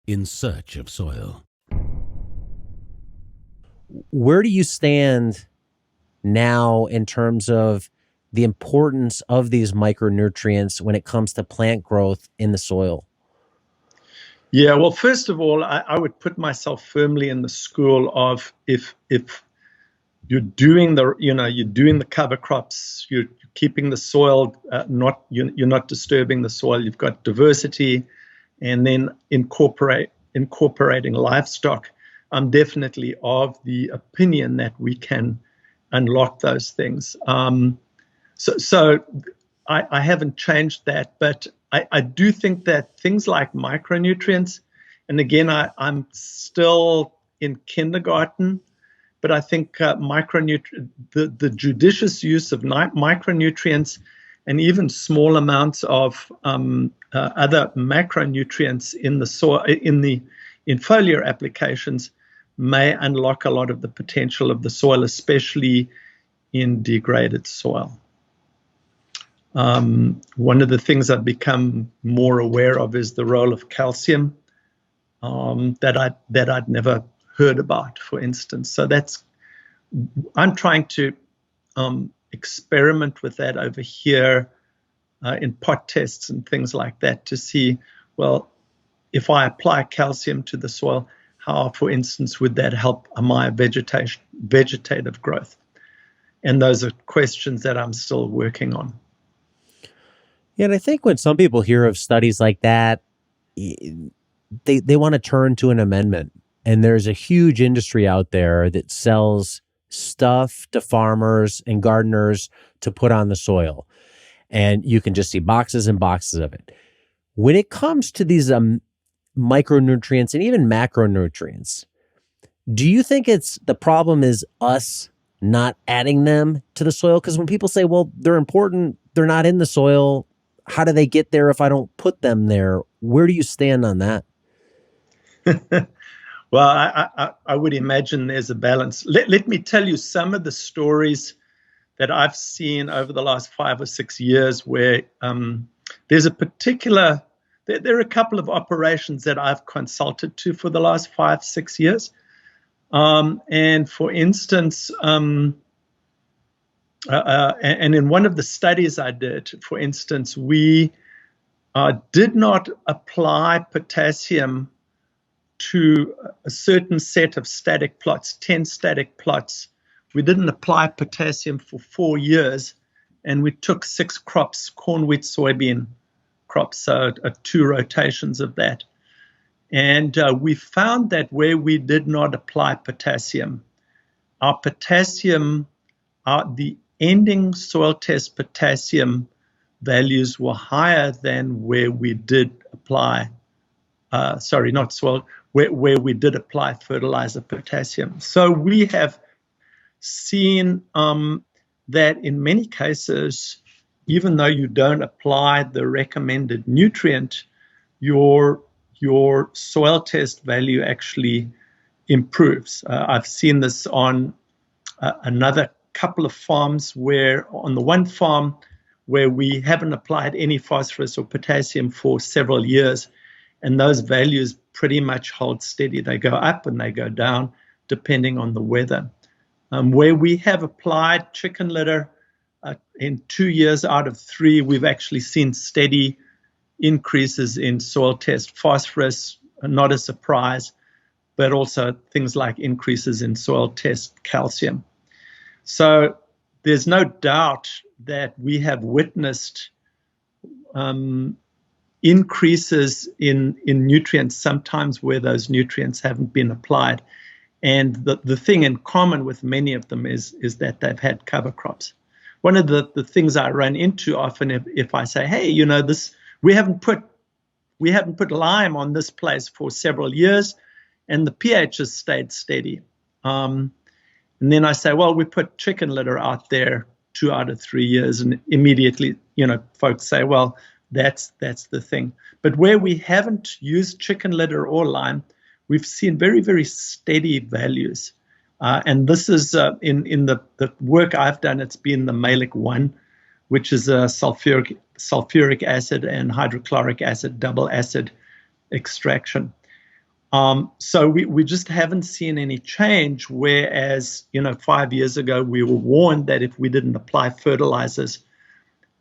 in search of soil. Where do you stand now in terms of the importance of these micronutrients when it comes to plant growth in the soil? Yeah, well, first of all, I would put myself firmly in the school of if you're doing the cover crops, you're keeping the soil you're not disturbing the soil. You've got diversity, and then incorporating livestock. I'm definitely of the opinion that we can unlock those things. So I haven't changed that, but I do think that things like micronutrients, and again, I'm still in kindergarten, but I think the judicious use of micronutrients and even small amounts of other macronutrients in the soil, in foliar applications, may unlock a lot of the potential of the soil, especially in degraded soil. One of the things I've become more aware of is the role of calcium that I'd never heard about, for instance. So I'm trying to experiment with that over here in pot tests and things like that to see, well, if I apply calcium to the soil, how, for instance, would that help my vegetative growth? And those are questions that I'm still working on. Yeah, and I think when some people hear of studies like that, they want to turn to an amendment. And there's a huge industry out there that sells stuff to farmers and gardeners to put on the soil. And you can just see boxes and boxes of it. When it comes to these micronutrients and even macronutrients, do you think the problem is us not adding them to the soil? Because when people say, well, they're important, they're not in the soil, how do they get there if I don't put them there? Where do you stand on that? Well, I would imagine there's a balance. Let me tell you some of the stories that I've seen over the last 5 or 6 years where there's a particular, there are a couple of operations that I've consulted to for the last 5, 6 years. And for instance, and in one of the studies I did, for instance, we did not apply potassium to a certain set of static plots, 10 static plots. We didn't apply potassium for 4 years, and we took 6 crops, corn, wheat, soybean crops, so 2 rotations of that. And we found that where we did not apply potassium, the ending soil test potassium values were higher than where we did apply, where we did apply fertilizer potassium. So we have seen that in many cases, even though you don't apply the recommended nutrient, your soil test value actually improves. I've seen this on another couple of farms where on the one farm where we haven't applied any phosphorus or potassium for several years, and those values pretty much hold steady. They go up and they go down depending on the weather. Where we have applied chicken litter in 2 years out of 3, we've actually seen steady increases in soil test phosphorus, not a surprise, but also things like increases in soil test calcium. So there's no doubt that we have witnessed increases in nutrients sometimes where those nutrients haven't been applied. And the thing in common with many of them is that they've had cover crops. One of the things I run into often if I say, hey, we haven't put lime on this place for several years and the pH has stayed steady. And then I say, well, we put chicken litter out there 2 out of 3 years, and immediately, folks say, well, that's the thing. But where we haven't used chicken litter or lime, we've seen very, very steady values. And this is in the work I've done, it's been the Malic 1, which is a sulfuric acid and hydrochloric acid double acid extraction. So we just haven't seen any change. Whereas, 5 years ago, we were warned that if we didn't apply fertilizers,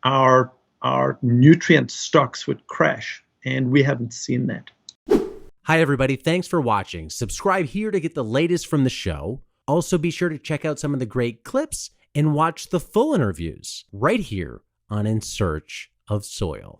our nutrient stocks would crash, and we haven't seen that. Hi, everybody. Thanks for watching. Subscribe here to get the latest from the show. Also, be sure to check out some of the great clips and watch the full interviews right here on In Search of Soil.